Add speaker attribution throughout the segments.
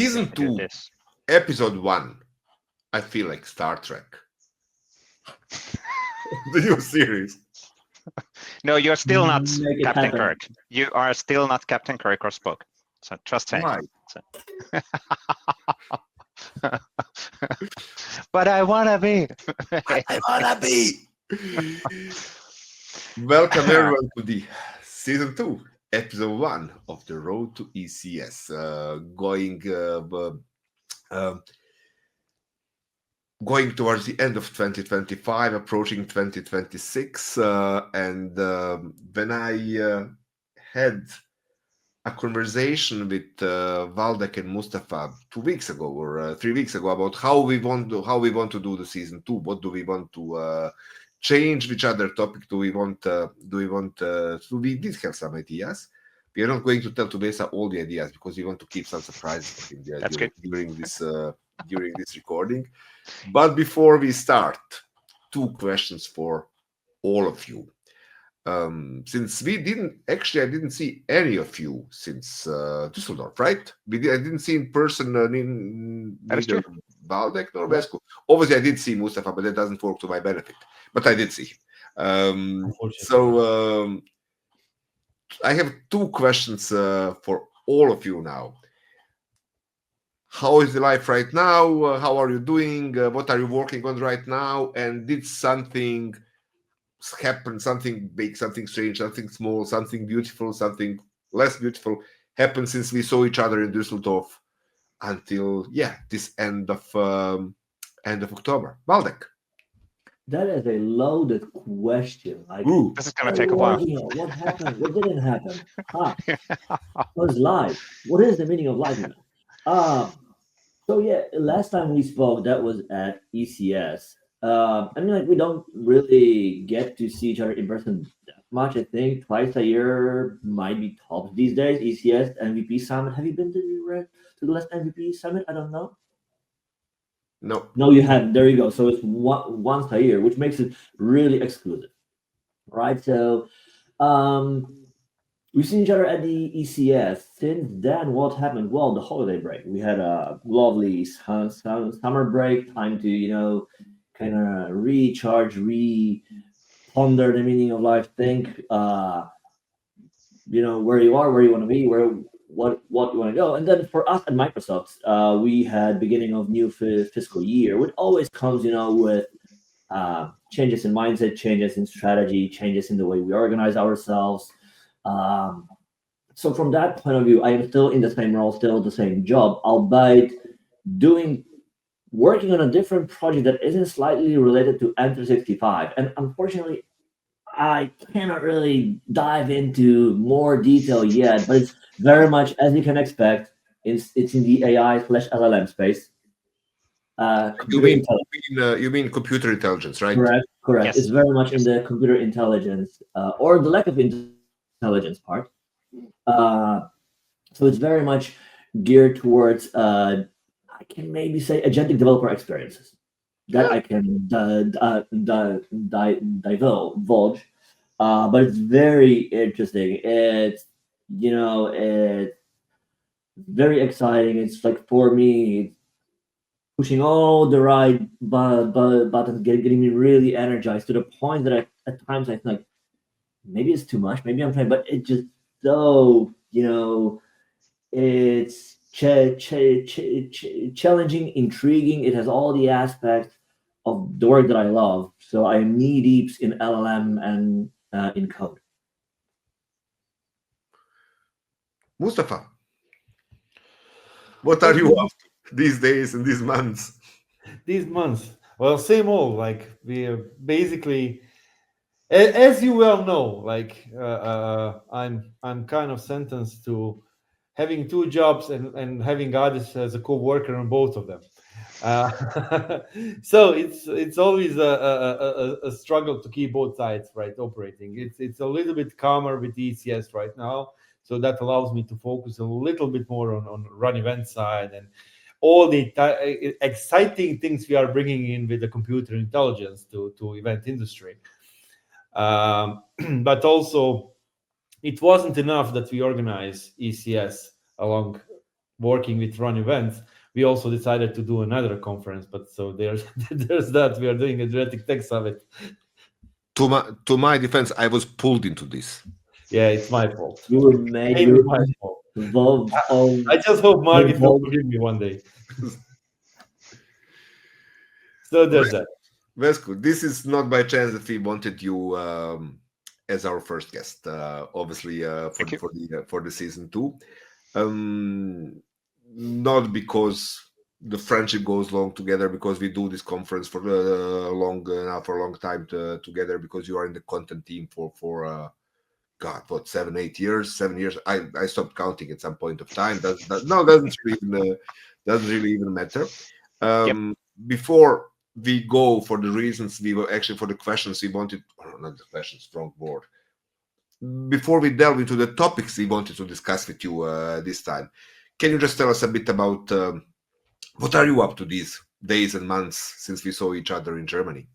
Speaker 1: Season
Speaker 2: going to do
Speaker 1: 2,
Speaker 2: this.
Speaker 1: Episode 1. I feel like Star Trek. The new series.
Speaker 2: No, you're still not
Speaker 3: Make it
Speaker 2: Captain
Speaker 3: happen.
Speaker 2: Kirk. You are still not Captain Kirk or Spock. So just saying.
Speaker 1: Why?
Speaker 2: But I wanna be.
Speaker 1: I wanna be. Welcome everyone to the Season 2, Episode 1 of the Road to ECS. Going towards the end of 2025, approaching 2026, and when I had a conversation with Valdek and Mustafa 2 weeks ago or 3 weeks ago about how we want to do the season 2. What do we want to change? Which other topic do we want? So we did have some ideas. We are not going to tell to Vesa all the ideas because we want to keep some surprises for him
Speaker 2: That's good.
Speaker 1: during this recording. But before we start, 2 questions for all of you. Since I didn't see any of you since Düsseldorf, right? I didn't see in person
Speaker 2: That is
Speaker 1: neither
Speaker 2: true.
Speaker 1: Valdek nor Vesco. Obviously, I did see Mustafa, but that doesn't work to my benefit. But I did see him. So I have 2 questions for all of you now. How is the life right now? How are you doing? What are you working on right now? And did something happen, something big, something strange, something small, something beautiful, something less beautiful happen since we saw each other in Düsseldorf until this end of October? Valdek.
Speaker 3: That is a loaded question. Like,
Speaker 2: This is gonna take a while.
Speaker 3: What happened? What didn't happen? What is life? What is the meaning of life? So yeah, last time we spoke, that was at ECS. I mean, like we don't really get to see each other in person that much. I think twice a year might be tops these days. ECS MVP Summit. Have you been to the last MVP Summit? I don't know. No, you haven't. There you go. So it's once a year, which makes it really exclusive, right? So, we've seen each other at the ECS. Since then, what happened? Well, the holiday break. We had a lovely summer break, time to kind of recharge, ponder the meaning of life, think, where you are, where you want to be, what you want to go. And then for us at Microsoft, we had beginning of new fiscal year, which always comes, with changes in mindset, changes in strategy, changes in the way we organize ourselves. So from that point of view, I am still in the same role, still the same job, albeit working on a different project that isn't slightly related to Enter 65. And unfortunately, I cannot really dive into more detail yet, but it's very much, as you can expect, it's in the AI/LLM space.
Speaker 1: You mean computer intelligence, right?
Speaker 3: Correct.
Speaker 2: Yes.
Speaker 3: It's very much in the computer intelligence or the lack of intelligence part. So it's very much geared towards, I can maybe say, agentic developer experiences that I can divulge. But it's very interesting. It's very exciting. It's like for me, pushing all the right buttons, getting me really energized to the point that at times I think like, maybe it's too much, maybe I'm trying, but it's just so it's challenging, intriguing. It has all the aspects of the work that I love. So I am knee deep in LLM and in code.
Speaker 1: Mustafa, what are you up to these days and these months?
Speaker 4: These months, well, same old. Like we are basically, as you well know, like I'm kind of sentenced to having 2 jobs and having others as a co-worker on both of them. So it's always a struggle to keep both sides right operating. It's a little bit calmer with ECS right now, so that allows me to focus a little bit more on run event side and all the exciting things we are bringing in with the computer intelligence to event industry. But also, it wasn't enough that we organize ECS along working with Run Events, we also decided to do another conference. But so there's that. We are doing a Genetic Tech Summit.
Speaker 1: To my defense, I was pulled into this.
Speaker 4: Yeah, it's my fault.
Speaker 3: You were made
Speaker 4: Mainly my fault.
Speaker 3: involved.
Speaker 4: I just hope Margit will forgive me one day. So there's that.
Speaker 1: That's good. This is not by chance that we wanted you as our first guest, obviously for the season 2. Not because the friendship goes long together, because we do this conference for a long time together, because you are in the content team for 7 years. I stopped counting at some point of time. Doesn't really even matter. Before we go for the reasons we were actually for the questions we wanted, or not the questions, wrong word. Before we delve into the topics we wanted to discuss with you this time, can you just tell us a bit about what are you up to these days and months since we saw each other in Germany?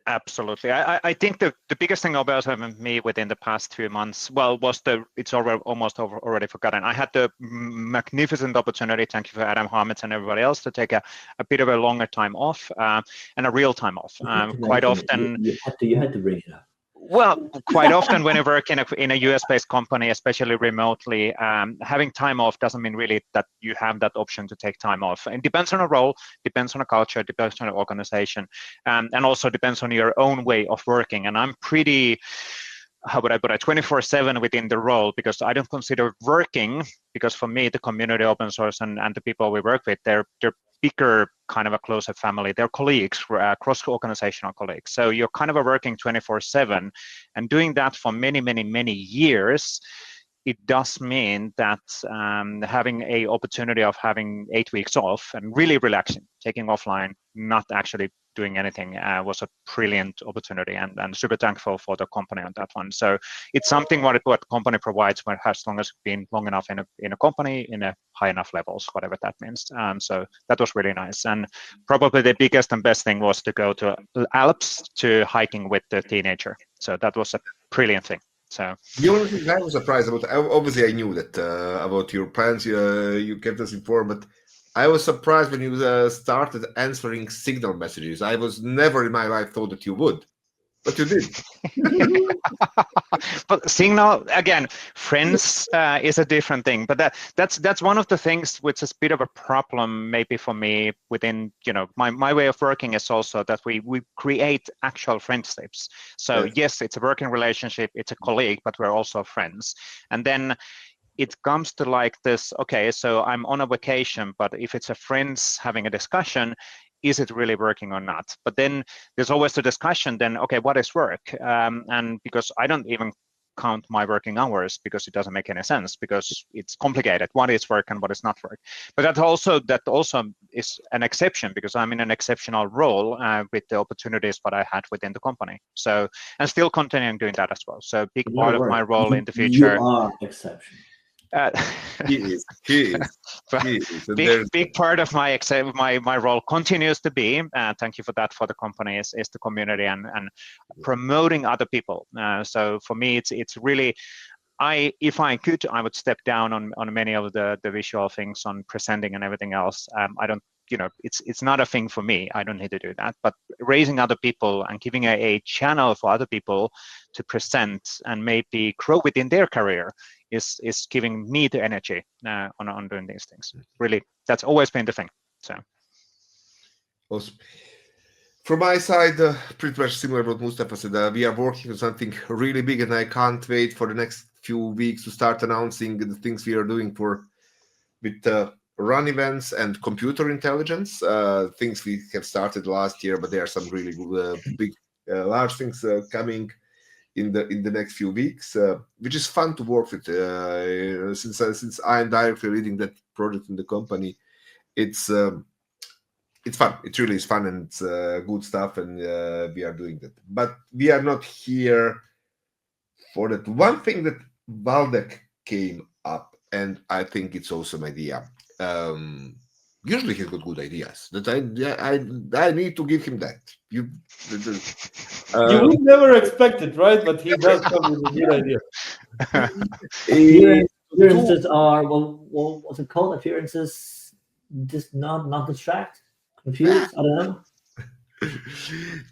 Speaker 2: Absolutely. I think the biggest thing about me within the past 2 months, was it's already forgotten. I had the magnificent opportunity, thank you for Adam Harmits and everybody else, to take a bit of a longer time off and a real time off. Quite often,
Speaker 3: you had to bring it up.
Speaker 2: Well, quite often when you work in a US-based company, especially remotely, having time off doesn't mean really that you have that option to take time off. It depends on a role, depends on a culture, depends on an organization, and also depends on your own way of working. And I'm pretty, how would I put it, 24/7 within the role, because I don't consider working, because for me, the community, open source, and the people we work with, they're bigger, kind of a closer family. They're colleagues, cross-organizational colleagues. So you're kind of working 24/7, and doing that for many, many, many years, it does mean that having a opportunity of having 8 weeks off and really relaxing, taking offline, not actually doing anything, was a brilliant opportunity, and super thankful for the company on that one. So it's something what company provides, when as long as it's been long enough in a company, in a high enough levels, whatever that means. So that was really nice. And probably the biggest and best thing was to go to Alps to hiking with the teenager. So that was a brilliant thing. So
Speaker 1: the only thing I was surprised about, obviously I knew that about your plans, you kept us informed, but I was surprised when you started answering Signal messages. I was never in my life thought that you would, but you did.
Speaker 2: But Signal, again, friends is a different thing. But that's one of the things which is a bit of a problem maybe for me within, my way of working is also that we create actual friendships. So yes, it's a working relationship, it's a colleague, but we're also friends. And then it comes to like this, okay, so I'm on a vacation, but if it's a friends having a discussion, is it really working or not? But then there's always the discussion then, okay, what is work? And because I don't even count my working hours, because it doesn't make any sense, because it's complicated, what is work and what is not work. But that also is an exception, because I'm in an exceptional role with the opportunities that I had within the company. So, and still continuing doing that as well. So big part of my role in the future.
Speaker 3: You are exception.
Speaker 1: He is.
Speaker 2: Big part of my role continues to be, thank you for that, for the company, is the community and promoting other people. So for me, it's really, if I could, I would step down on many of the visual things, on presenting and everything else. I don't, it's not a thing for me. I don't need to do that. But raising other people and giving a channel for other people to present and maybe grow within their career is giving me the energy on doing these things. Really, that's always been the thing. So,
Speaker 1: awesome. From my side, pretty much similar to what Mustafa said. We are working on something really big, and I can't wait for the next few weeks to start announcing the things we are doing with run events and computer intelligence. Things we have started last year, but there are some really good, big, large things coming in the next few weeks, which is fun to work with. Since I am directly leading that project in the company, it's fun. It really is fun, and it's good stuff, and we are doing that. But we are not here for that. One thing that Waldek came up, and I think it's awesome idea. Usually he's got good ideas. That I need to give him that. You
Speaker 4: would never expect it, right? But he does come with a good idea.
Speaker 3: Appearances are what's it called? Appearances just not distract, confused. I don't know.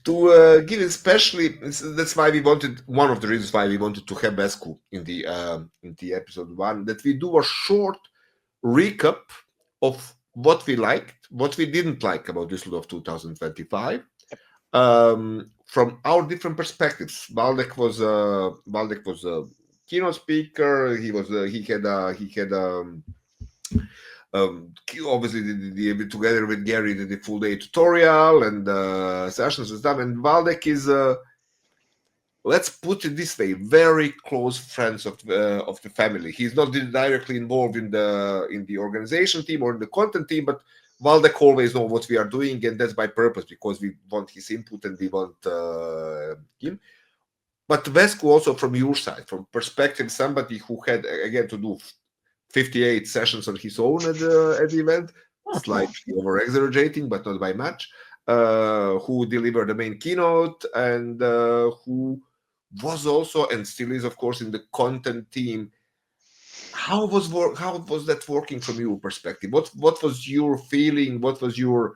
Speaker 1: To give especially, that's why we wanted, one of the reasons why we wanted to have Vesku in the episode 1, that we do a short recap of what we liked, what we didn't like about Düsseldorf 2025, from our different perspectives. Waldek was a keynote speaker. He had obviously together with Gary did the full day tutorial and sessions and stuff. And Waldek is let's put it this way, very close friends of the family. He's not directly involved in the organization team or in the content team, but Waldek always know what we are doing, and that's by purpose, because we want his input and we want him. But Vesku also from your side, from perspective, somebody who had again to do 58 sessions on his own at the event, slightly over exaggerating, but not by much. Who delivered the main keynote and who was also and still is, of course, in the content team. How was that working from your perspective? What was your feeling? What was your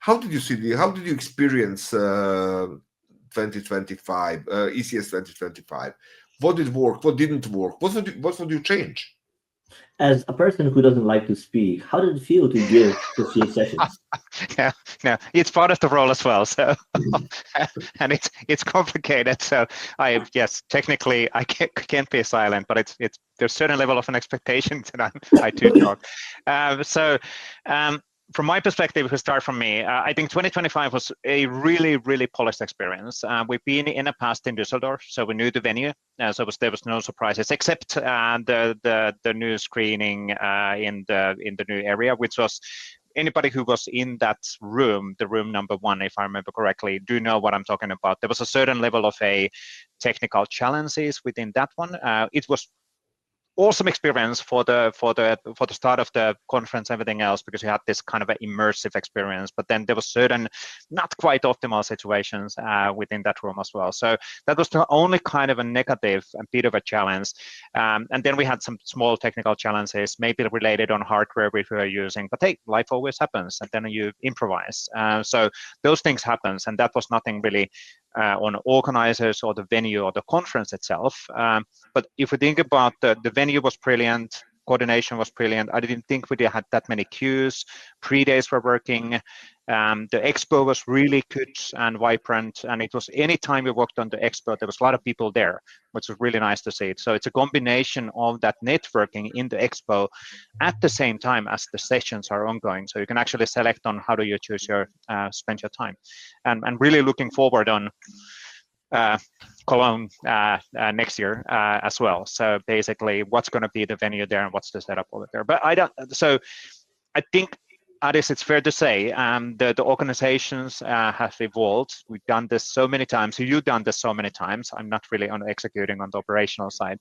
Speaker 1: how did you see how did you experience 2025 ECS 2025? What did work? What didn't work? What would you change?
Speaker 3: As a person who doesn't like to speak, how did it feel to give 58 sessions?
Speaker 2: Yeah, no, it's part of the role as well. So, and it's complicated. So, yes, technically I can't be silent, but it's there's a certain level of an expectation that I do talk. From my perspective, if we start from me, I think 2025 was a really, really polished experience. We've been in the past in Düsseldorf, so we knew the venue. So there was no surprises except the new screening in the new area, which was anybody who was in that room, the room number 1, if I remember correctly, do know what I'm talking about. There was a certain level of a technical challenges within that one. It was awesome experience for the start of the conference, everything else, because you had this kind of an immersive experience. But then there was certain not quite optimal situations within that room as well. So that was the only kind of a negative and bit of a challenge. And then we had some small technical challenges, maybe related on hardware we were using. But hey, life always happens, and then you improvise. So those things happen, and that was nothing really on organizers or the venue or the conference itself. But if we think about the venue was brilliant, coordination was brilliant. I didn't think we had that many queues. Pre-days were working. The expo was really good and vibrant. And it was any time we walked on the expo, there was a lot of people there, which was really nice to see. So it's a combination of that networking in the expo at the same time as the sessions are ongoing. So you can actually select on how do you choose your spend your time. And really looking forward on Cologne next year as well. So basically, what's going to be the venue there and what's the setup over there? But I think, Adis, it's fair to say the organizations have evolved. We've done this so many times. You've done this so many times. I'm not really on executing on the operational side.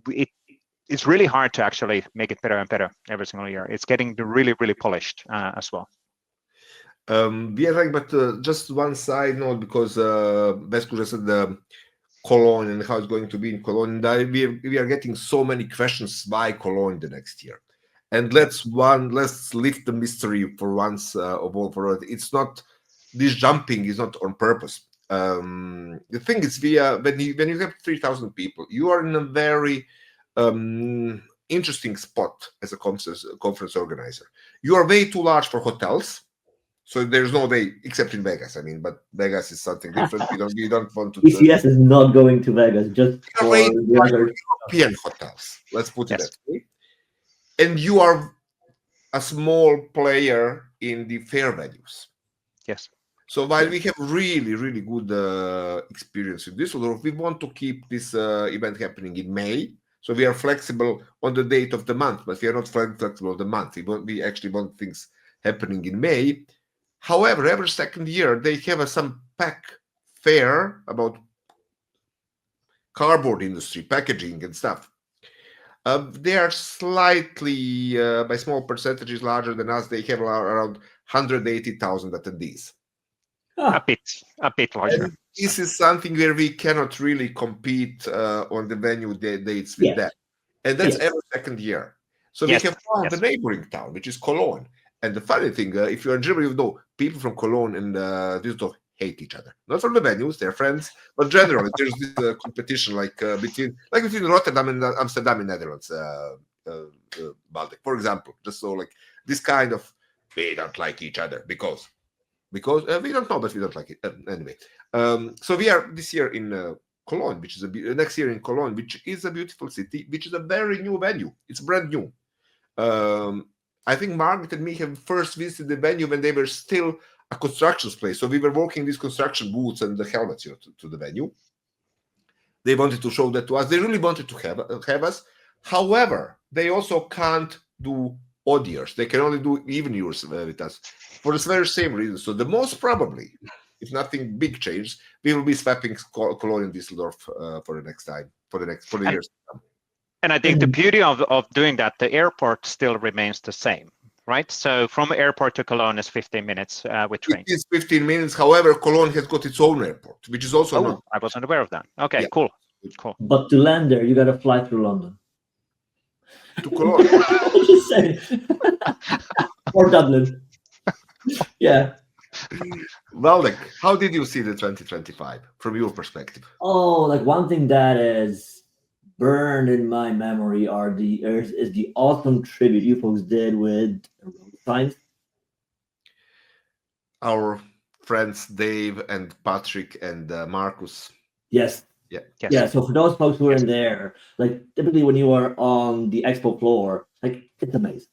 Speaker 2: It's really hard to actually make it better and better every single year. It's getting really, really polished as well.
Speaker 1: But just one side note, because Vesku just said the Cologne and how it's going to be in Cologne. We are getting so many questions why Cologne the next year. And let's lift the mystery for once of all for all. It's not, this jumping is not on purpose. The thing is, when you have 3,000 people, you are in a very interesting spot as a conference organizer. You are way too large for hotels. So there's no way, except in Vegas. I mean, but Vegas is something different. We don't want to.
Speaker 3: ECS is not going to Vegas, just for
Speaker 1: European hotels. Let's put it that way. And you are a small player in the fair venues.
Speaker 2: Yes.
Speaker 1: So while we have really, really good experience in Düsseldorf, we want to keep this event happening in May. So we are flexible on the date of the month, but we are not flexible on the month. We actually want things happening in May. However, every second year they have some pack fair about cardboard industry, packaging and stuff. They are slightly, by small percentages, larger than us. They have around 180,000 attendees.
Speaker 2: a bit larger.
Speaker 1: And this is something where we cannot really compete on the venue dates with
Speaker 3: Yes.
Speaker 1: that. And that's
Speaker 3: Yes.
Speaker 1: every second year. So
Speaker 2: Yes,
Speaker 1: we have found the neighboring town, which is Cologne. And the funny thing, if you're in Germany, you know, people from Cologne and Düsseldorf hate each other. Not from the venues, they're friends, but generally there's this competition between Rotterdam and Amsterdam in Netherlands, Baltic, for example. Just so like this kind of, we don't like each other because we don't know, but we don't like it anyway. So we are this year in Cologne, which is next year in Cologne, which is a beautiful city, which is a very new venue. It's brand new. I think Margaret and me have first visited the venue when they were still a construction place. So we were walking these construction boots and the helmets, to the venue. They wanted to show that to us. They really wanted to have us. However, they also can't do odd years. They can only do even years with us for the very same reason. So the most probably, if nothing big changes, we will be swapping Cologne and Düsseldorf for the next time, for the years to come.
Speaker 2: And I think the beauty of doing that, the airport still remains the same, right? So from airport to Cologne is 15 minutes with train.
Speaker 1: It is 15 minutes. However, Cologne has got its own airport, which is also not.
Speaker 2: I wasn't aware of that. Okay,
Speaker 1: Yeah.
Speaker 2: cool.
Speaker 3: But to land there, you got to fly through London.
Speaker 1: To Cologne.
Speaker 3: Just saying. Or Dublin. Yeah.
Speaker 1: Valdek, how did you see the 2025 from your perspective?
Speaker 3: Oh, like one thing that is burned in my memory is the awesome tribute you folks did with road signs.
Speaker 1: Our friends Dave and Patrick and Marcus.
Speaker 3: Yes.
Speaker 1: Yeah.
Speaker 2: Yes.
Speaker 3: Yeah. So for those folks who are in there, like typically when you are on the expo floor, like it's amazing,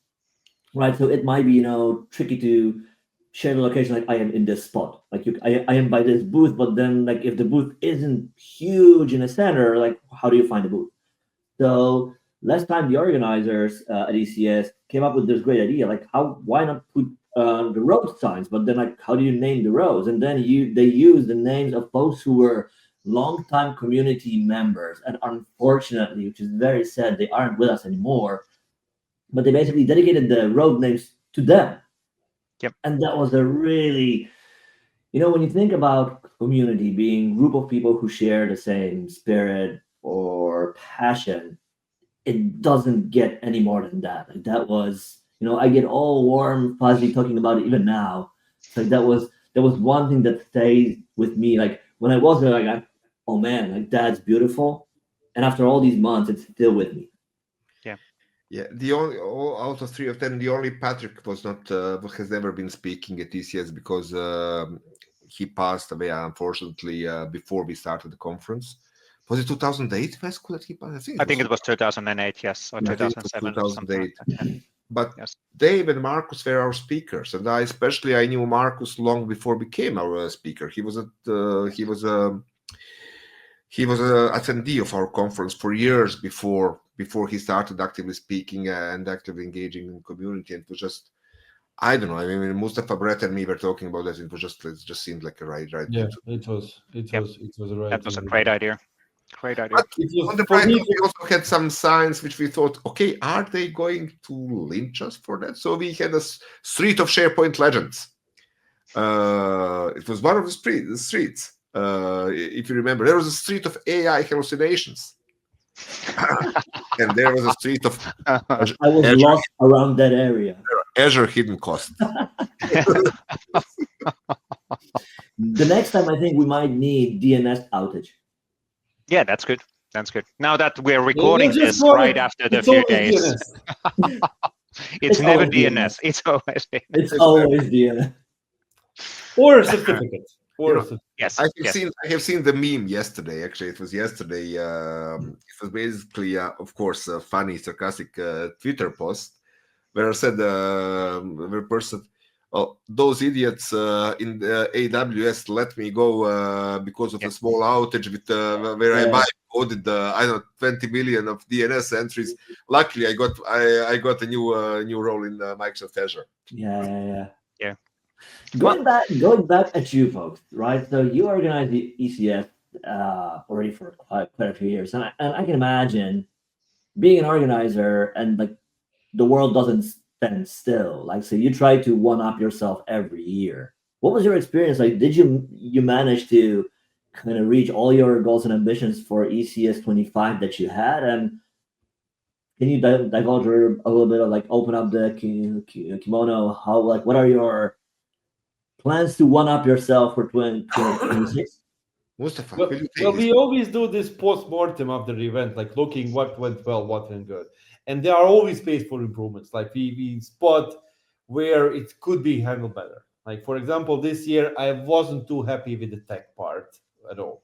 Speaker 3: right? So it might be tricky to share the location. Like I am in this spot, like I am by this booth, but then like if the booth isn't huge in the center, like how do you find the booth? So last time the organizers at ECS came up with this great idea, like why not put the road signs, but then like how do you name the roads? And then they use the names of folks who were longtime community members, and unfortunately, which is very sad, they aren't with us anymore. But they basically dedicated the road names to them.
Speaker 2: Yep.
Speaker 3: And that was a really, when you think about community being a group of people who share the same spirit or passion, it doesn't get any more than that. Like that was, I get all warm, fuzzy talking about it even now. So that was one thing that stays with me. Like when I was there, like, oh man, like that's beautiful. And after all these months, it's still with me.
Speaker 1: Yeah, the only out of 3 of them, the only Patrick was not has never been speaking at TCS because he passed away unfortunately before we started the conference. Was it 2008, Vesco, that he passed?
Speaker 2: I think it was 2008, yes, or 2007 or something like that. Yeah.
Speaker 1: But
Speaker 2: yes.
Speaker 1: Dave and Marcus were our speakers, and I knew Marcus long before he became our speaker. He was an attendee of our conference for years before he started actively speaking and actively engaging in community. And it was just, I don't know. I mean, Mustafa, Brett, and me were talking about that. It just seemed like a right.
Speaker 4: Yeah, it was a right.
Speaker 2: That was a great idea. Great idea.
Speaker 1: But on the bright note, we also had some signs which we thought, okay, are they going to lynch us for that? So we had a street of SharePoint legends. It was one of the streets. If you remember, there was a street of AI hallucinations. And there was a street of
Speaker 3: I was lost around that area.
Speaker 1: Azure hidden cost.
Speaker 3: The next time, I think we might need DNS outage.
Speaker 2: Yeah, that's good. That's good. Now that we're recording this right after the few days, it's never DNS. It's always DNS.
Speaker 3: It's always DNS.
Speaker 4: Or a certificate.
Speaker 2: Yes.
Speaker 1: I have seen the meme yesterday. Actually, it was yesterday. It was basically, of course, a funny, sarcastic Twitter post where I said, the person, "Oh, those idiots in the AWS let me go because of a small outage with where I coded 20 million of DNS entries. Luckily, I got a new role in Microsoft Azure."
Speaker 3: Yeah.
Speaker 2: Well,
Speaker 3: Going back at you folks, right? So you organized the ECS already for quite a few years, and I can imagine being an organizer and like the world doesn't stand still. Like, so you try to one up yourself every year. What was your experience like? Did you manage to kind of reach all your goals and ambitions for ECS 25 that you had? And can you divulge a little bit of like open up the kimono? How like what are your plans to one up yourself for 2026?
Speaker 1: Mustafa,
Speaker 4: Well,
Speaker 1: will you take
Speaker 4: well,
Speaker 1: this?
Speaker 4: we always do this post-mortem after the event, like looking what went well, what went good. And there are always space for improvements. Like we spot where it could be handled better. Like, for example, this year, I wasn't too happy with the tech part at all.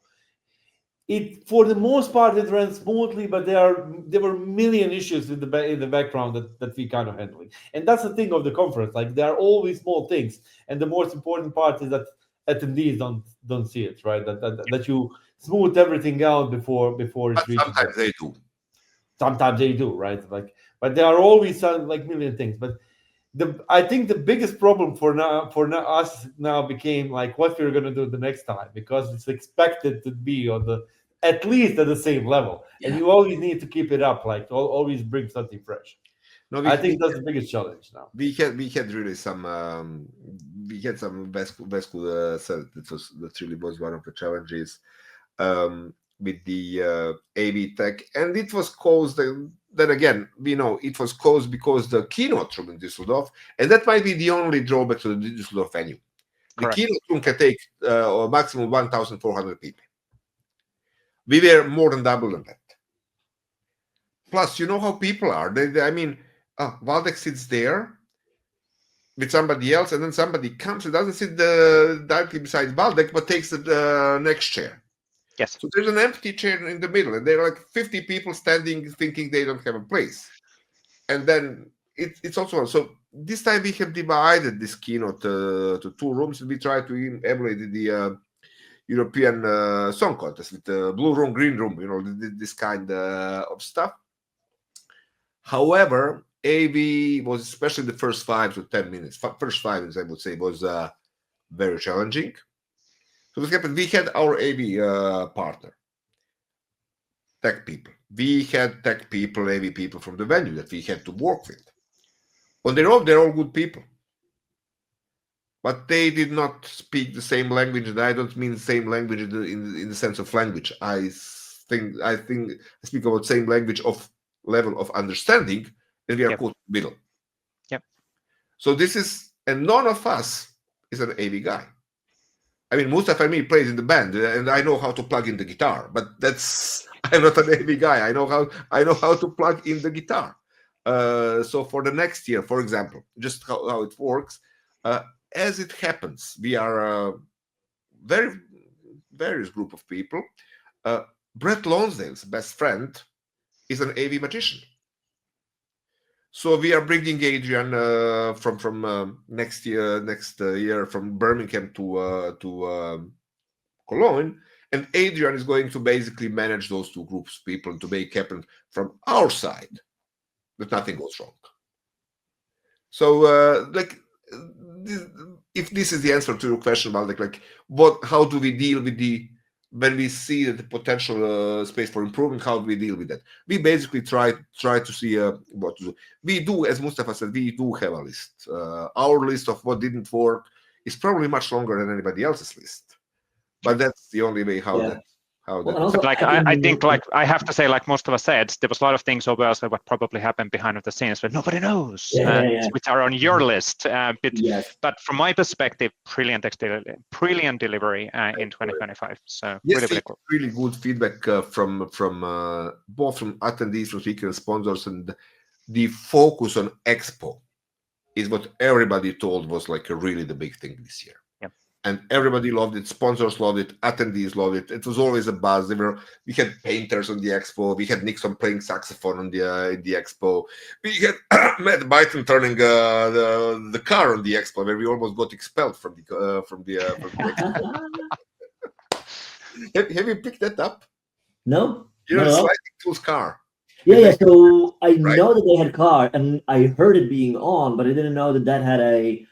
Speaker 4: It, for the most part, it ran smoothly, but there were a million issues in the background that we kind of handling. And that's the thing of the conference. Like, there are always small things. And the most important part is that attendees don't see it, right? That you smooth everything out before
Speaker 1: But
Speaker 4: it reaches
Speaker 1: sometimes
Speaker 4: them.
Speaker 1: they do.
Speaker 4: Sometimes they do, right? Like, but there are always like million things. But I think the biggest problem for us now became like what we're gonna do the next time, because it's expected to be on the at least at the same level, and
Speaker 3: Yeah.
Speaker 4: you always need to keep it up, like always bring something fresh.
Speaker 1: No,
Speaker 4: I think that's the biggest challenge now.
Speaker 1: we had really some we had some Vesco said that really was one of the challenges with the AV tech, and it was caused. Then again, we know it was caused because the keynote room in Düsseldorf, and that might be the only drawback to the Düsseldorf venue.
Speaker 2: Correct.
Speaker 1: The keynote room can take a maximum 1,400 people. We were more than double than that. Plus, you know how people are. I mean, Waldeck sits there with somebody else, and then somebody comes and doesn't sit directly beside Waldeck, but takes the next chair.
Speaker 2: Yes.
Speaker 1: So there's an empty chair in the middle, and there are like 50 people standing, thinking they don't have a place. And then it's also so. This time we have divided this keynote to two rooms, and we try to emulate the European Song Contest with the blue room, green room, you know, this kind of stuff. However, AV was, especially the first 5 to 10 minutes, first 5 minutes, I would say, was very challenging. So what happened? We had our AV partner, tech people. We had tech people, AV people from the venue that we had to work with. On their own, they're all good people. But they did not speak the same language, and I don't mean the same language in the sense of language. I think I speak about same language of level of understanding, and we are caught in the middle.
Speaker 2: Yep.
Speaker 1: So this is, and none of us is an AV guy. I mean, Mustafa and me plays in the band, and I know how to plug in the guitar. But I'm not an AV guy. I know how to plug in the guitar. So for the next year, for example, just how it works, as it happens, we are a various group of people. Brett Lonsdale's best friend is an AV magician. So we are bringing Adrian from next year from Birmingham to Cologne, and Adrian is going to basically manage those two groups of people to make happen from our side that nothing goes wrong. So if this is the answer to your question about how do we deal with when we see the potential space for improvement, how do we deal with that? We basically try to see what to do. We do, as Mustafa said, we do have a list. Our list of what didn't work is probably much longer than anybody else's list, but that's the only way how that.
Speaker 3: Also,
Speaker 2: like I think, like I have to say, like Mustafa said, there was a lot of things over us that what probably happened behind the scenes, but nobody knows, which are on your list. But from my perspective, brilliant delivery in 2025. So
Speaker 1: yes,
Speaker 2: really cool.
Speaker 1: Really good feedback from both from attendees, from speakers, and sponsors, and the focus on Expo is what everybody told was like really the big thing this year. And everybody loved it. Sponsors loved it. Attendees loved it. It was always a buzz. We had painters on the expo. We had Nixon playing saxophone on the expo. We had Matt Byton turning the car on the expo, where we almost got expelled from the expo. Have you picked that up?
Speaker 3: No.
Speaker 1: You know, Sliding Tools car.
Speaker 3: Yeah. So I know that they had car, and I heard it being on, but I didn't know that had a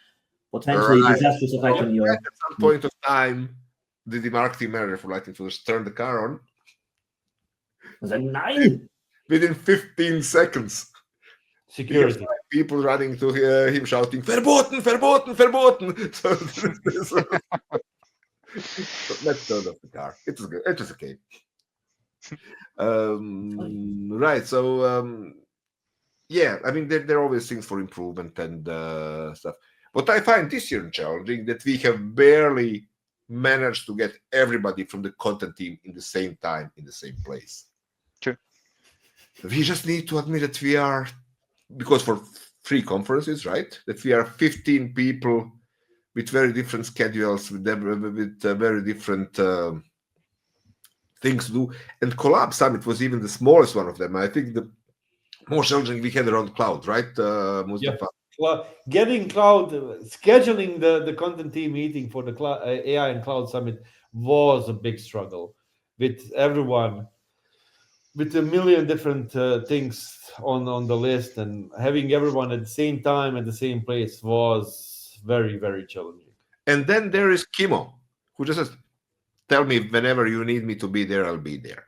Speaker 3: potentially disastrous effect on your.
Speaker 1: At some point of time, the marketing manager for Lighting Tools turned the car on.
Speaker 3: Was that 9?
Speaker 1: Within 15 seconds.
Speaker 4: Security.
Speaker 1: people running to him shouting, "Verboten, verboten, verboten!" So, let's turn off the car. It was good. It was okay. Right. So, yeah, I mean, there are always things for improvement and stuff. What I find this year challenging that we have barely managed to get everybody from the content team in the same time in the same place.
Speaker 2: True.
Speaker 1: We just need to admit that we are, because for 3 conferences, right? That we are 15 people with very different schedules, with very different things to do. And Collab Summit was even the smallest one of them. I think the most challenging we had around cloud, right, Mustafa?
Speaker 4: Well, getting cloud, scheduling the content team meeting for the cloud, AI and Cloud Summit was a big struggle with everyone, with a million different things on the list, and having everyone at the same time at the same place was very, very challenging.
Speaker 1: And then there is Kimo, who just says, "Tell me whenever you need me to be there, I'll be there."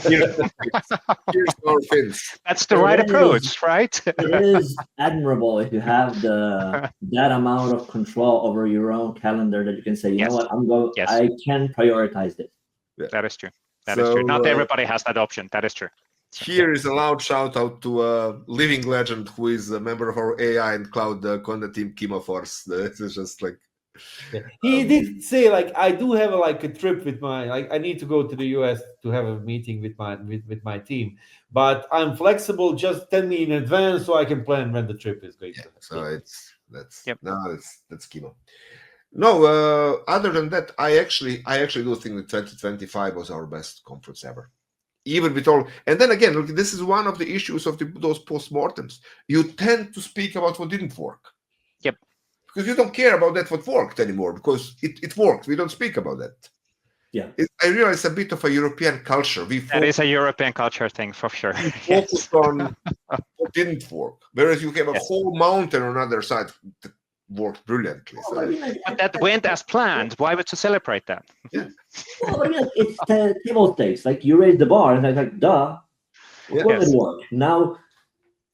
Speaker 1: Here's our fins.
Speaker 2: That's the right approach, right?
Speaker 3: It is admirable if you have that amount of control over your own calendar that you can say, you know what, I can prioritize this.
Speaker 2: That is true. That is true. Not everybody has that option. That is true.
Speaker 1: Here is a loud shout out to a living legend who is a member of our AI and cloud content team, Kimo Force. It's just like,
Speaker 4: he did say, like, I do have a trip with my, like, I need to go to the US to have a meeting with my team, but I'm flexible. Just tell me in advance so I can plan when the trip is going to happen.
Speaker 1: So that's Kimo. No, other than that, I actually do think that 2025 was our best conference ever. Even with all, and then again, look, this is one of the issues of those postmortems. You tend to speak about what didn't work.
Speaker 2: Yep.
Speaker 1: Because you don't care about that what worked anymore, because it worked. We don't speak about that.
Speaker 3: Yeah.
Speaker 1: I realize a bit of a European culture.
Speaker 2: That is a European culture thing for sure.
Speaker 1: We focus on what didn't work, whereas you have a whole mountain on the other side that worked brilliantly.
Speaker 2: But that went as planned. Why would you celebrate that?
Speaker 1: Yeah.
Speaker 3: Well, I mean, it's table stakes. Like, you raise the bar, and like duh. Well, it worked. Now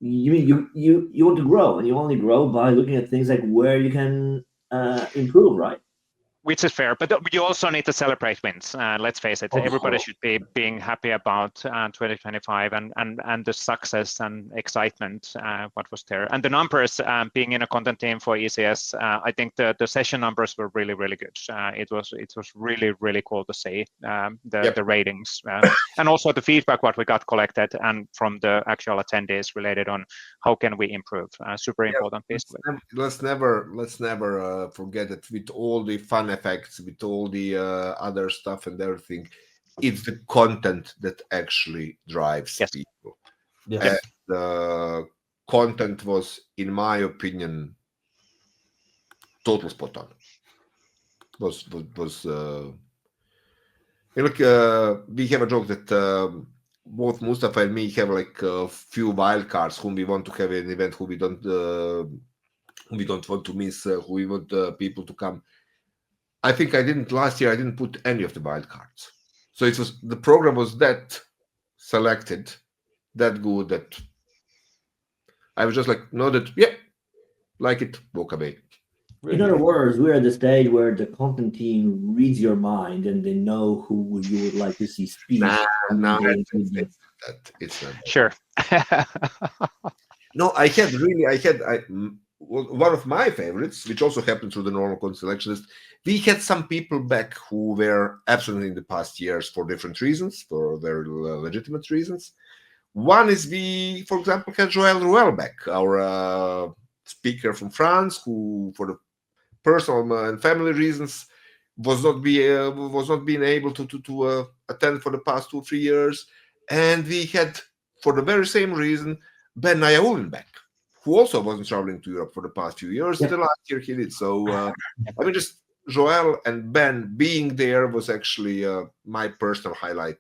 Speaker 3: you want to grow, and you only grow by looking at things like where you can improve, right?
Speaker 2: Which is fair, but you also need to celebrate wins. Let's face it, everybody should be being happy about 2025 and the success and excitement what was there. And the numbers, being in a content team for ECS, I think the session numbers were really, really good. It was really, really cool to see the ratings and also the feedback what we got collected and from the actual attendees related on how can we improve. Super important piece.
Speaker 1: Let's never forget that with all the fun effects, with all the other stuff and everything, it's the content that actually drives people.
Speaker 4: Yeah.
Speaker 1: And the content was, in my opinion, total spot on. Was look, we have a joke that both Mustafa and me have like a few wild cards whom we want to have in an event, who we don't want to miss, who we want people to come. I think last year I didn't put any of the wild cards. So the program was that selected, that good, that I was just like, no, that, yeah, like it, walk away.
Speaker 3: In other words, we're at the stage where the content team reads your mind and they know who you would like to see speak.
Speaker 1: It's not.
Speaker 2: Sure.
Speaker 1: No, I had one of my favorites, which also happened through the normal content selection, is we had some people back who were absent in the past years for different reasons, for very legitimate reasons. One is we, for example, had Joël Ruel back, our speaker from France, who, for the personal and family reasons, was not being able to attend for the past 2-3 years. And we had, for the very same reason, Ben Nayaulin back, who also wasn't traveling to Europe for the past few years. Yeah. The last year he did. So, I mean, just Joël and Ben being there was actually my personal highlight,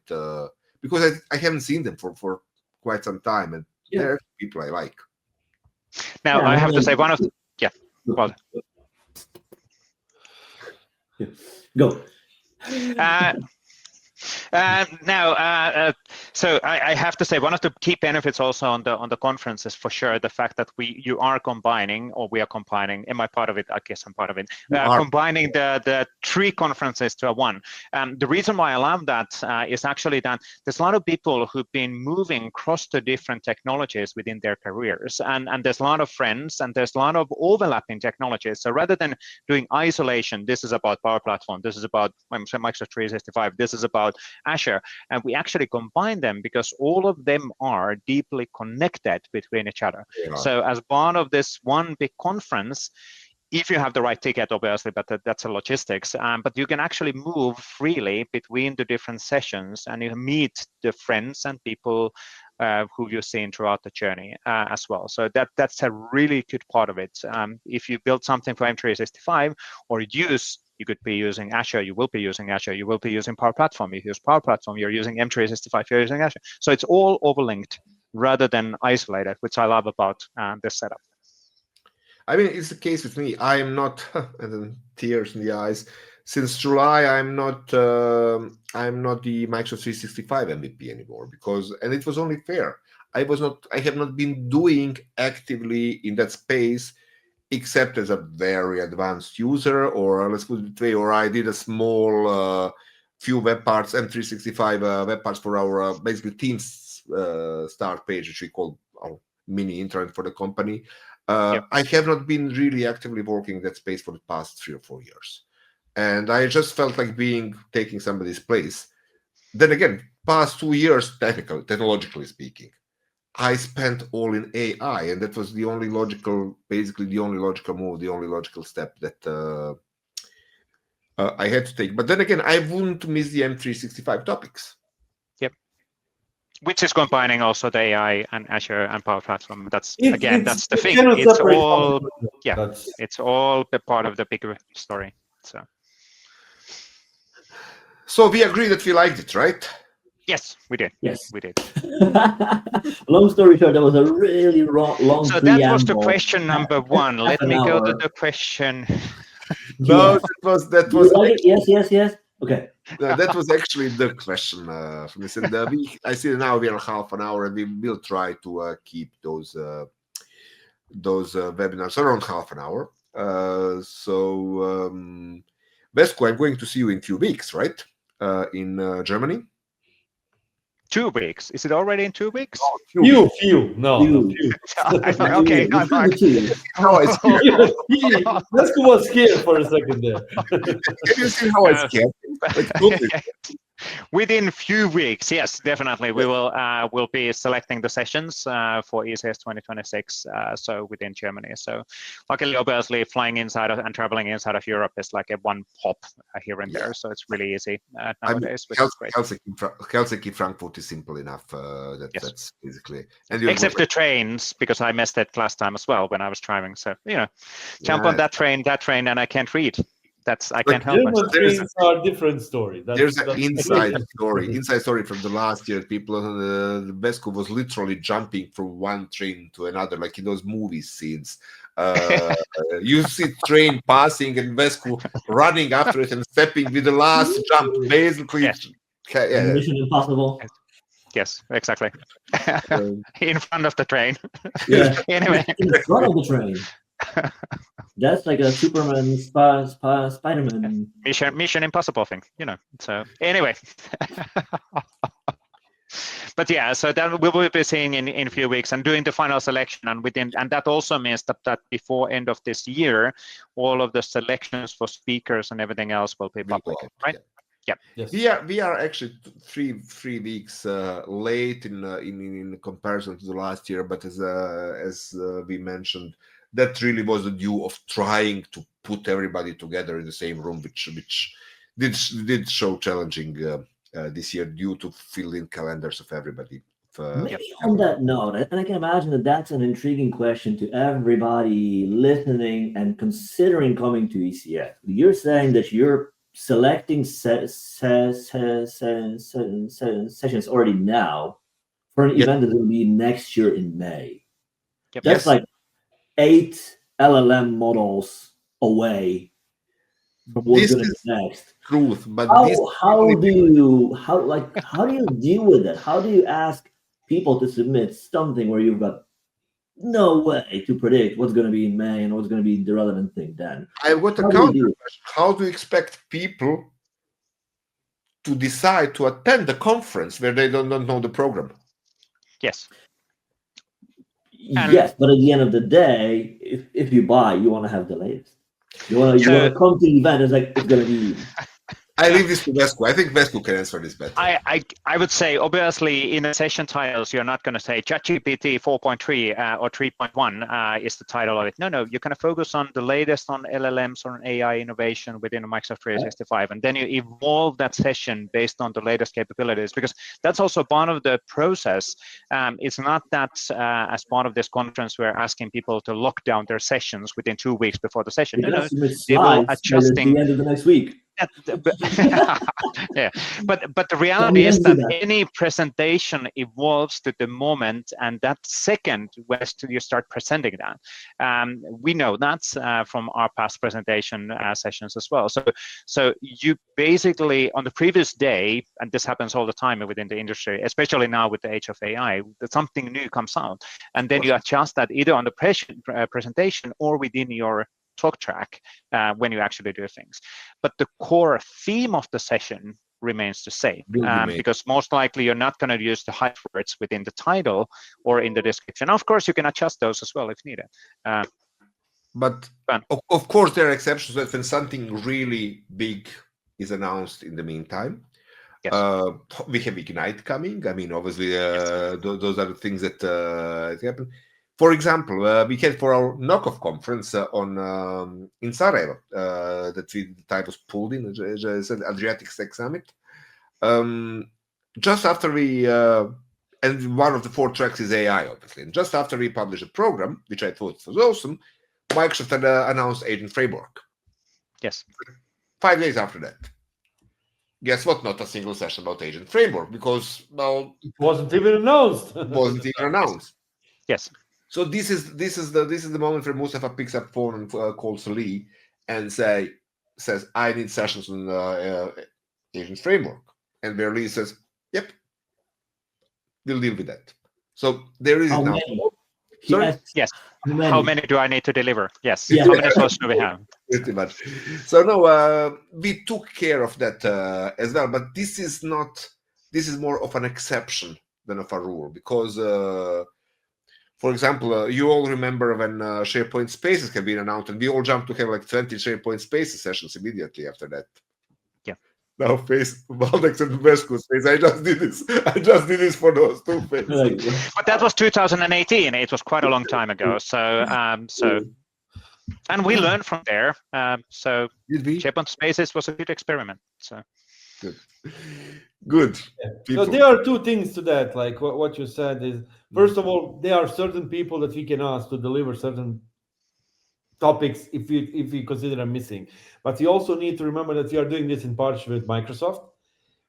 Speaker 1: because I haven't seen them for quite some time, and they're people I like.
Speaker 2: Now, I have to say, one of the... Well,
Speaker 3: go.
Speaker 2: So I have to say one of the key benefits also on the conference is for sure the fact that we are combining. Am I part of it? I guess I'm part of it. Combining the 3 conferences to one. The reason why I love that is actually that there's a lot of people who've been moving across the different technologies within their careers, and there's a lot of friends, and there's a lot of overlapping technologies. So rather than doing isolation, this is about Power Platform, this is about Microsoft 365, this is about Azure, and we actually combine them because all of them are deeply connected between each other.
Speaker 1: Yeah.
Speaker 2: So as part of this one big conference, if you have the right ticket, obviously, but that's a logistics, but you can actually move freely between the different sessions, and you meet the friends and people who you've seen throughout the journey as well. So that's a really good part of it. If you build something for M365 or you could be using Azure, you will be using Azure, you will be using Power Platform. If you use Power Platform, you're using M365, you're using Azure. So it's all overlinked rather than isolated, which I love about this setup.
Speaker 1: I mean, it's the case with me. I'm not, and then tears in the eyes. Since July, I'm not the Microsoft 365 MVP anymore and it was only fair. I have not been doing actively in that space, except as a very advanced user, or let's put it this way, or I did a small few web parts, M365 web parts for our basically Teams start page, which we call our mini intranet for the company.
Speaker 2: Yep.
Speaker 1: I have not been really actively working in that space for the past 3 or 4 years. And I just felt like taking somebody's place. Then again, past 2 years, technologically speaking, I spent all in AI, and that was the only logical move, the only logical step that I had to take. But then again, I wouldn't miss the M365 topics.
Speaker 2: Yep. Which is combining also the AI and Azure and Power Platform. That's the thing. It's all, it's all the part of the bigger story.
Speaker 1: So we agree that we liked it, right?
Speaker 2: Yes, we did.
Speaker 3: Yes,
Speaker 2: we did.
Speaker 3: Long story short, that was a really long.
Speaker 2: So that was the question number 1. Let me go to the question.
Speaker 1: No, that was.
Speaker 3: Yes. Okay.
Speaker 1: That was actually the question from this. And I see now we are half an hour, and we will try to keep those webinars around half an hour. Vesco, I'm going to see you in 2 weeks, right? In Germany.
Speaker 2: 2 weeks. Is it already in 2 weeks?
Speaker 4: Few. No.
Speaker 2: Okay.
Speaker 1: How I scared.
Speaker 4: Vesco was scared for a second there.
Speaker 1: Can you see how I scared?
Speaker 2: Within few weeks, yes, definitely. We will be selecting the sessions for ECS 2026. So within Germany. So luckily, obviously, flying inside and traveling inside of Europe is like a one hop here and there. So it's really easy nowadays.
Speaker 1: Helsinki Frankfurt is simple enough. That's basically.
Speaker 2: Except the trains, because I missed it last time as well when I was driving. So jump on that train, and I can't read. I can't help myself.
Speaker 4: Trains are a different story.
Speaker 1: There's an inside story from the last year. People, Vesco was literally jumping from one train to another, like in those movie scenes. You see train passing and Vesco running after it and stepping with the last jump, basically.
Speaker 2: Yes.
Speaker 3: Mission Impossible.
Speaker 2: Yes, exactly. In front of the train.
Speaker 3: Yeah.
Speaker 2: Anyway.
Speaker 3: In front of the train. That's like a Superman, Spider-Man.
Speaker 2: Mission Impossible thing, So anyway. But yeah, so that we will be seeing in a few weeks and doing the final selection, and that also means that before end of this year, all of the selections for speakers and everything else will be public, right? Yeah.
Speaker 1: Yes. We are actually three weeks late in comparison to the last year, but as we mentioned, that really was the due of trying to put everybody together in the same room, which did show challenging this year due to fill in calendars of everybody.
Speaker 3: Maybe on that note, and I can imagine that that's an intriguing question to everybody listening and considering coming to ECS. You're saying that you're selecting sessions already now for an event that will be next year in May. That's like 8 LLM models away from what's
Speaker 1: This
Speaker 3: going to
Speaker 1: is
Speaker 3: be next.
Speaker 1: truth, but
Speaker 3: How do you deal with it? How do you ask people to submit something where you've got no way to predict what's going to be in May and what's going to be the relevant thing then?
Speaker 1: I've got a
Speaker 3: How do you
Speaker 1: counter
Speaker 3: do it?
Speaker 1: question. How do you expect people to decide to attend the conference where they don't know the program?
Speaker 2: Yes.
Speaker 3: Yes, but at the end of the day, if you buy, you want to have the latest. You want to come to the event. It's like it's going to be.
Speaker 1: I leave this to Vesku. I think Vesku can answer this better.
Speaker 2: I would say, obviously, in the session titles, you're not going to say ChatGPT 4.3 or 3.1 is the title of it. No, you kind of focus on the latest on LLMs, on AI innovation within Microsoft 365, and then you evolve that session based on the latest capabilities, because that's also part of the process. It's not that as part of this conference, we're asking people to lock down their sessions within 2 weeks before the session. No, they will adjusting.
Speaker 3: At the end of the next week.
Speaker 2: Yeah, but the reality is that any presentation evolves to the moment, and that second when you start presenting that. We know that from our past presentation sessions as well. So you basically on the previous day, and this happens all the time within the industry, especially now with the age of AI, that something new comes out, and then you adjust that either on the presentation or within your talk track when you actually do things. But the core theme of the session remains the same, because most likely you're not going to use the hype words within the title or in the description. Of course, you can adjust those as well if needed.
Speaker 1: But of course, there are exceptions that when something really big is announced in the meantime.
Speaker 2: Yes.
Speaker 1: We have Ignite coming. I mean, obviously, those are the things that happen. For example, we had for our knockoff conference in Sarajevo that the type was pulled in as an Adriatic Tech Summit. Just after we, and one of the 4 tracks is AI, obviously. And just after we published a program, which I thought was awesome, Microsoft had announced Agent Framework.
Speaker 2: Yes.
Speaker 1: 5 days after that. Guess what? Not a single session about Agent Framework because, well,
Speaker 4: it wasn't even announced.
Speaker 2: Yes.
Speaker 1: So this is the moment where Mustafa picks up phone and calls Lee and says I need sessions on Agent Framework, and where Lee says, "Yep, we'll deal with that." So there is now.
Speaker 2: Sorry? Yes. How many do I need to deliver? Yes.
Speaker 3: Yeah.
Speaker 2: How many slots do we have?
Speaker 1: Pretty much. So no, we took care of that as well. But this is more of an exception than of a rule because. For example, you all remember when SharePoint Spaces have been announced, and we all jumped to have like 20 SharePoint Spaces sessions immediately after that.
Speaker 2: Yeah.
Speaker 1: Now, Valdex and Vesku says, I just did this for those 2 phases.
Speaker 2: But that was 2018. It was quite a long time ago. So, and we learned from there. So, SharePoint Spaces was a good experiment. So.
Speaker 1: Good.
Speaker 4: So there are 2 things to that. Like what you said is, first of all, there are certain people that we can ask to deliver certain topics if we consider them missing. But we also need to remember that we are doing this in partnership with Microsoft,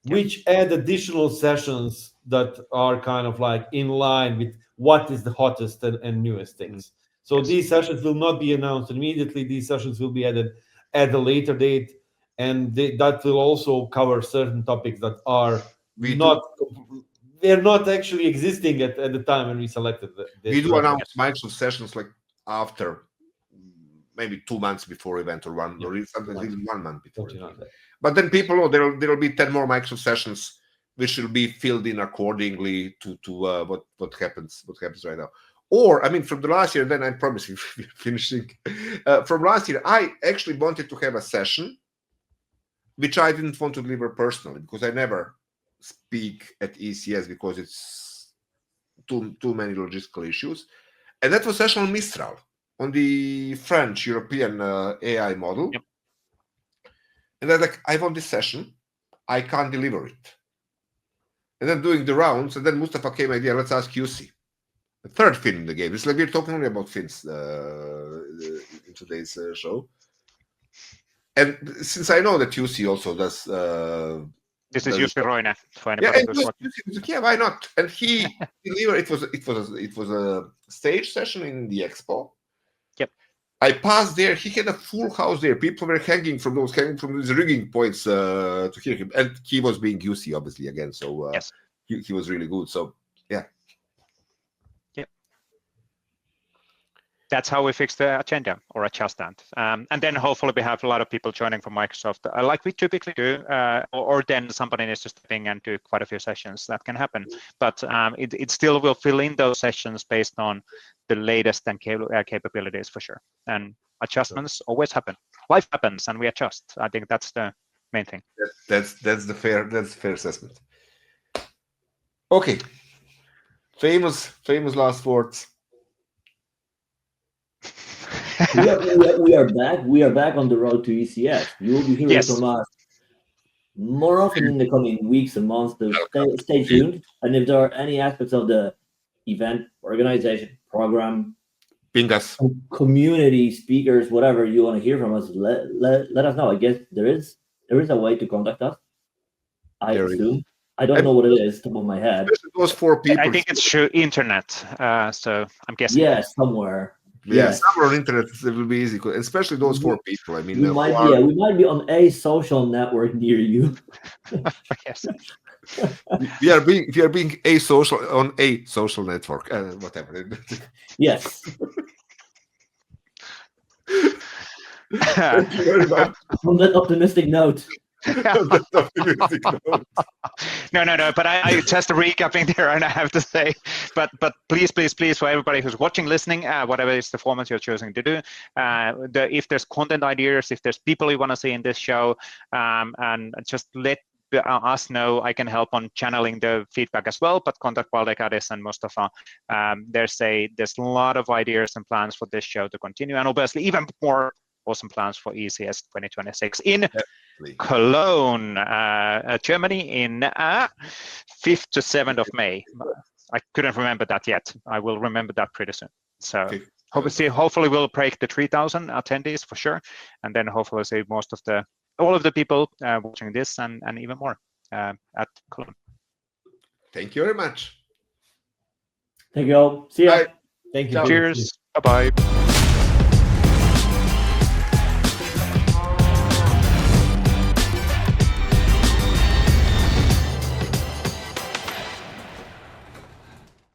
Speaker 4: which add additional sessions that are kind of like in line with what is the hottest and newest things. So these sessions will not be announced immediately. These sessions will be added at a later date. And that will also cover certain topics that are they're not actually existing at the time when we selected this.
Speaker 1: We do announce Microsoft sessions like after maybe 2 months before event or sometimes even 1 month before. But then people know there will be 10 more Microsoft sessions which will be filled in accordingly to what happens right now. Or, I mean, from the last year, then I promise you, finishing. From last year, I actually wanted to have a session which I didn't want to deliver personally because I never speak at ECS because it's too many logistical issues. And that was session on Mistral, on the French European AI model.
Speaker 2: Yep.
Speaker 1: And I'm like, I want this session. I can't deliver it. And then doing the rounds, and then Mustafa came idea, let's ask QC. The third Finn in the game. It's like we're talking only about Finns in today's show. And since I know that QC also does...
Speaker 2: this is Jussi Roine for
Speaker 1: anybody
Speaker 2: who's
Speaker 1: watching. Why not? And he delivered. It was a stage session in the expo.
Speaker 2: Yep.
Speaker 1: I passed there. He had a full house there. People were hanging from these rigging points to hear him, and he was being UC obviously again. So
Speaker 2: Yes.
Speaker 1: he was really good. So yeah.
Speaker 2: That's how we fix the agenda or adjust that. And then hopefully we have a lot of people joining from Microsoft, like we typically do, or then somebody needs to step in and do quite a few sessions. That can happen, but it still will fill in those sessions based on the latest and capabilities for sure. And adjustments always happen. Life happens, and we adjust. I think that's the main thing.
Speaker 1: That's the fair assessment. Okay. Famous last words.
Speaker 3: We are back. We are back on the road to ECS. You will be hearing from us more often in the coming weeks and months. So stay tuned. And if there are any aspects of the event, organization, program, community, speakers, whatever you want to hear from us, let us know. I guess there is a way to contact us. I assume. I don't know what it is, top of my head.
Speaker 1: Those 4 people.
Speaker 2: I think it's through internet. So I'm guessing.
Speaker 3: Yeah, somewhere.
Speaker 1: Yeah, somewhere on internet it will be easy, especially those 4 people. I mean,
Speaker 3: we might be on a social network near you.
Speaker 2: Yes.
Speaker 1: we are being asocial on a social network, whatever.
Speaker 3: Yes.
Speaker 1: Thank you very much.
Speaker 3: On that optimistic note.
Speaker 2: No, but I just recapping there, and I have to say, but please, for everybody who's watching, listening, whatever is the format you're choosing to do, if there's content ideas, if there's people you want to see in this show, and just let us know. I can help on channeling the feedback as well, but contact Valdekaris and Mustafa. There's a lot of ideas and plans for this show to continue, and obviously even more awesome plans for ECS 2026 in Cologne, Germany, in 5th to 7th of May. I couldn't remember that yet. I will remember that pretty soon. So hopefully we'll break the 3,000 attendees for sure, and then hopefully see all of the people watching this and even more at Cologne.
Speaker 1: Thank you very much.
Speaker 3: Thank you all. See ya.
Speaker 4: Thank you.
Speaker 2: Cheers. Bye-bye.